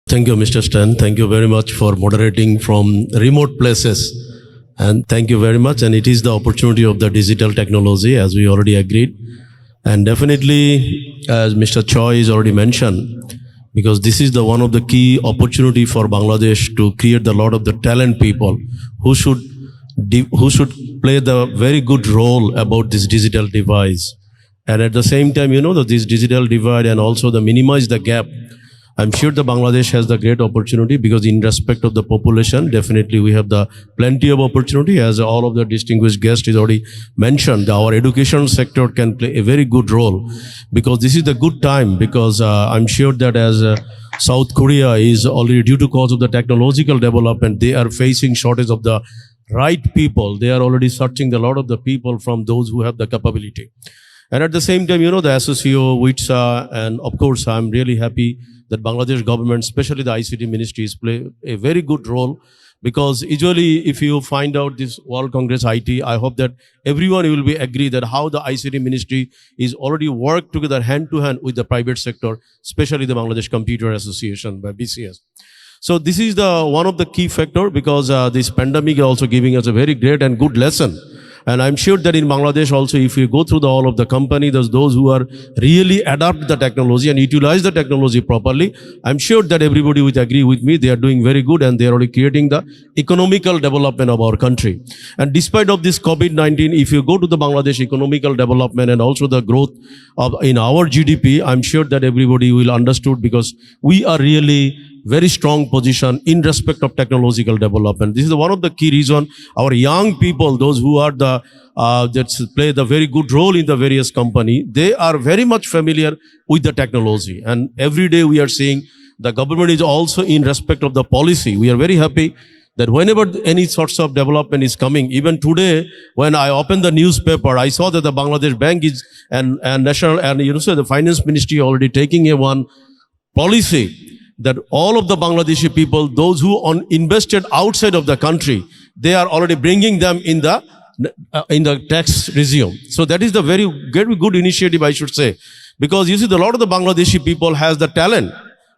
Thank you, Mr. Stan. Thank you very much for moderating from remote places. And thank you very much. And it is the opportunity of the digital technology, as we already agreed. And definitely, as Mr. Choi is already mentioned, because this is the one of the key opportunity for Bangladesh to create a lot of the talent people who should play the very good role about this digital device. And at the same time, that this digital divide and also the minimize the gap. I'm sure the Bangladesh has the great opportunity because in respect of the population, definitely we have the plenty of opportunity, as all of the distinguished guests is already mentioned. Our education sector can play a very good role because this is the good time, because I'm sure that as South Korea is already, due to cause of the technological development, they are facing shortage of the right people. They are already searching a lot of the people from those who have the capability. And at the same time, the ASOCIO, WCIT, and of course, I'm really happy that Bangladesh government, especially the ICT ministries, play a very good role, because usually if you find out this World Congress IT, I hope that everyone will be agree that how the ICT ministry is already worked together hand to hand with the private sector, especially the Bangladesh Computer Association by BCS. So this is the one of the key factor, because this pandemic is also giving us a very great and good lesson. And I'm sure that in Bangladesh also, if you go through all of the company, there's those who are really adapt the technology and utilize the technology properly. I'm sure that everybody would agree with me. They are doing very good and they are already creating the economical development of our country. And despite of this COVID-19, if you go to the Bangladesh economical development and also the growth in our GDP, I'm sure that everybody will understood, because we are really very strong position in respect of technological development. This is one of the key reason our young people, those who are the that play the very good role in the various company, they are very much familiar with the technology. And every day we are seeing the government is also in respect of the policy. We are very happy that whenever any sorts of development is coming, even today, when I opened the newspaper, I saw that the Bangladesh Bank is and national and the finance ministry already taking a one policy that all of the Bangladeshi people, those who invested outside of the country, they are already bringing them in the tax regime. So that is the very good initiative, I should say, because you see, a lot of the Bangladeshi people has the talent.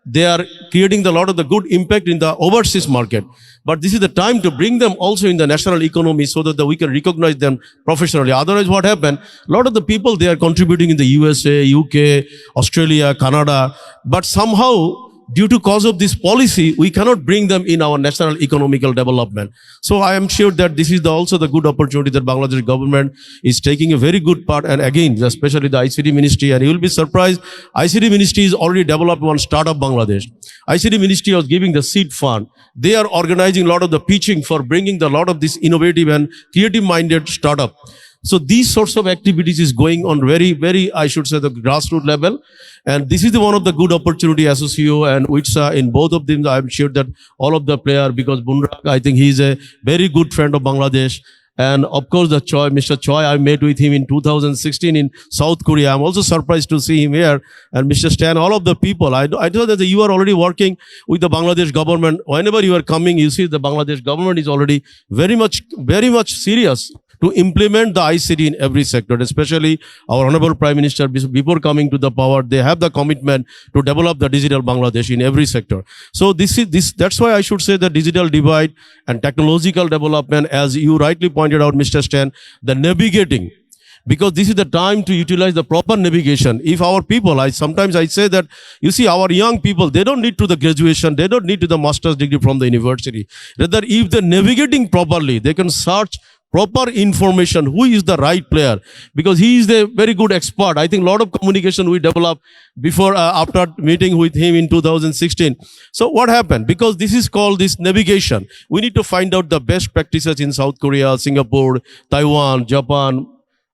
They are creating a lot of the good impact in the overseas market. But this is the time to bring them also in the national economy so that we can recognize them professionally. Otherwise, what happened? A lot of the people, they are contributing in the USA, UK, Australia, Canada, but somehow, due to cause of this policy, we cannot bring them in our national economical development. So I am sure that this is also the good opportunity that Bangladesh government is taking a very good part. And again, especially the ICT ministry, and you will be surprised, ICT ministry is already developed one startup Bangladesh. ICT ministry was giving the seed fund. They are organizing a lot of the pitching for bringing a lot of this innovative and creative minded startup. So these sorts of activities is going on very, very, I should say, the grassroots level. And this is one of the good opportunity, ASOCIO and WITSA, in both of them. I'm sure that all of the player, because Bunrak, I think he is a very good friend of Bangladesh. And of course, the Choi, Mr. Choi, I met with him in 2016 in South Korea. I'm also surprised to see him here. And Mr. Stan, all of the people, I know that you are already working with the Bangladesh government. Whenever you are coming, you see the Bangladesh government is already very much serious to implement the ICT in every sector, especially our Honorable Prime Minister, before coming to the power, they have the commitment to develop the digital Bangladesh in every sector. So that's why I should say the digital divide and technological development, as you rightly pointed out, Mr. Stan, the navigating, because this is the time to utilize the proper navigation. If our people, sometimes I say that, you see, our young people, they don't need to the graduation, they don't need to the master's degree from the university. Rather, if they're navigating properly, they can search proper information, who is the right player, because he is a very good expert. I think a lot of communication we developed before, after meeting with him in 2016. So what happened? Because this is called this navigation. We need to find out the best practices in South Korea, Singapore, Taiwan, Japan,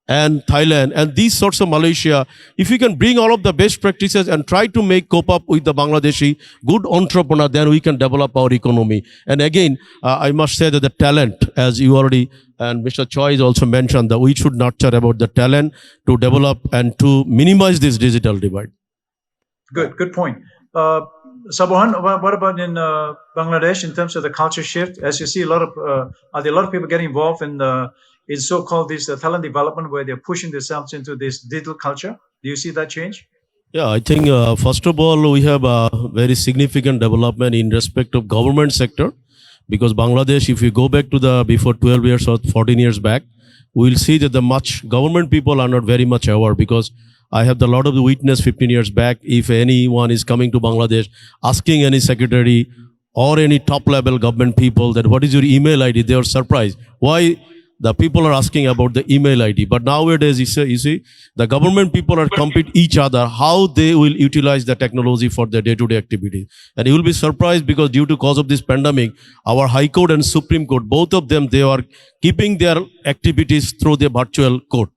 and Thailand, and these sorts of Malaysia. If we can bring all of the best practices and try to cope up with the Bangladeshi good entrepreneur, then we can develop our economy. And again, I must say that the talent, as you already, and Mr. Choi also mentioned, that we should nurture about the talent to develop and to minimize this digital divide. Good point. Sabuhan, what about in Bangladesh in terms of the culture shift? As you see, are there a lot of people getting involved in so-called this talent development, where they're pushing themselves into this digital culture? Do you see that change? Yeah, I think first of all, we have a very significant development in respect of government sector because Bangladesh, if you go back to the before 12 years or 14 years back, we will see that the much government people are not very much aware because I have the lot of the witness 15 years back. If anyone is coming to Bangladesh asking any secretary or any top level government people that what is your email ID, they are surprised. Why the people are asking about the email ID? But nowadays, you see, the government people are compete each other how they will utilize the technology for their day-to-day activities. And you will be surprised because due to cause of this pandemic, our High Court and Supreme Court, both of them, they are keeping their activities through the virtual court.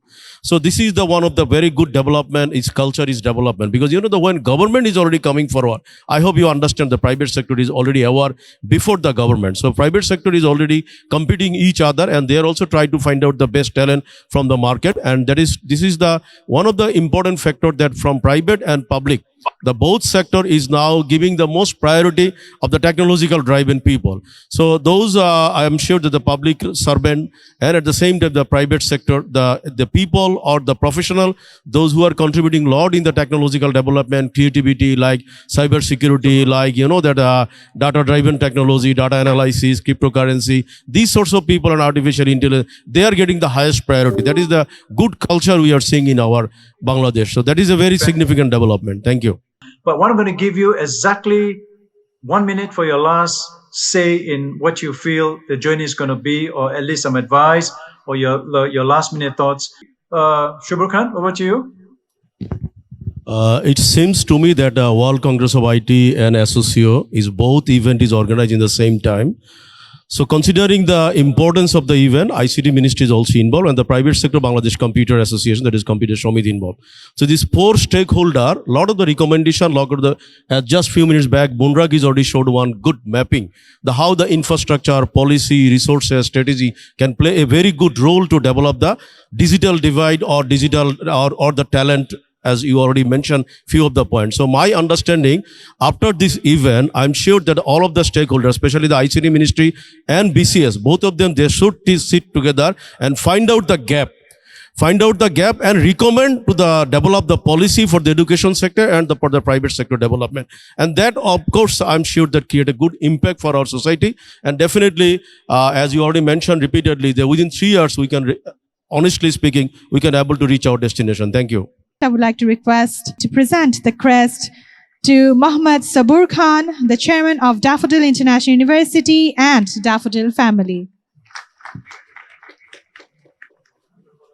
So this is the one of the very good development. Its culture is development because when government is already coming forward, I hope you understand the private sector is already aware before the government. So private sector is already competing each other and they are also trying to find out the best talent from the market. And this is the one of the important factor that from private and public, the both sector is now giving the most priority of the technological drive in people. So those I am sure that the public servant and at the same time the private sector, the people or the professional, those who are contributing a lot in the technological development, creativity like cyber security, like that data driven technology, data analysis, cryptocurrency, these sorts of people and artificial intelligence, they are getting the highest priority. That is the good culture we are seeing in our Bangladesh. So that is a very significant development. Thank you. But what I'm going to give you exactly 1 minute for your last say in what you feel the journey is going to be, or at least some advice or your last minute thoughts. Shubhra Khan, over to you. It seems to me that World Congress of IT and ASOCIO is both event is organized in the same time. So considering the importance of the event, ICT Ministry is also involved and the private sector Bangladesh Computer Association, that is Computer Samity involved. So these four stakeholder, a lot of the recommendation, just few minutes back, Bunrag is already showed one good mapping, how the infrastructure, policy, resources, strategy can play a very good role to develop the digital divide or digital or the talent, as you already mentioned few of the points. So my understanding after this event, I'm sure that all of the stakeholders, especially the ICT Ministry and BCS, both of them, they should sit together and find out the gap and recommend to develop the policy for the education sector and for the private sector development. And that, of course, I'm sure that create a good impact for our society. And definitely, as you already mentioned repeatedly, that within 3 years, we can, honestly speaking, we can able to reach our destination. Thank you. I would like to request to present the crest to Mohammad Sabur Khan, the chairman of Daffodil International University and Daffodil family.